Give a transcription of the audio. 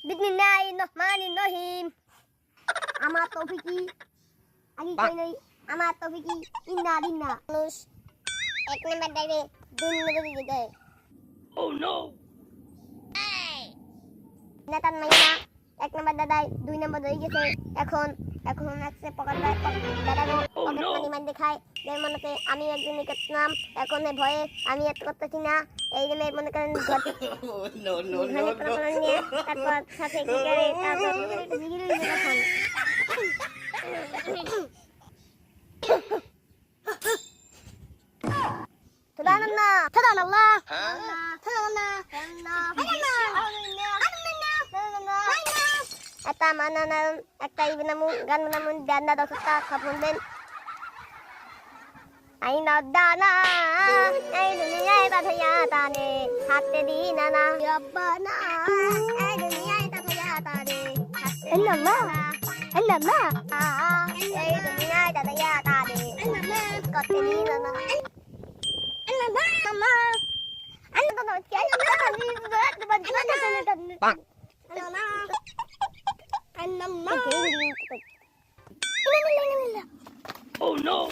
বিসমিল্লাহির রহমানির রহিম। আমার তৌফিকি আগে কই নাই, আমার তৌফিকি ইন্না দিন্না মানুষ এক নাম্বার ডাইরে দুই নম্বর দিকে যায়। ও নো, নেতার মাইনা এক নাম্বার দাদাই দুই নম্বর হয়ে গেছে। এখন এখন আছে পকেট দাদা পকেট মানি মান দেখায় এর মনেতে আমি একদিন করতাম, এখন ভয়ে আমি এত করতেছি না। এই যে মনে করেন নো নো নো তারপর সাথে কি করে তারপর জিগিরি দেখান সুবহানাল্লাহ সুবহানাল্লাহ একটা গান বানামুন ডান্ডা দশটা খাপুন দেন। আই নদানা এই দুনিয়ায় বাঁধাইয়া তানে হাতে দি নানা রব্বানা এই দুনিয়ায় বাঁধাইয়া তানে আল্লাহ আল্লাহ এই দুনিয়ায় বাঁধাইয়া তানে কতে দি নানা আল্লাহ মামা আল্লাহ তো কি আল্লাহ আল্লাহ Oh no!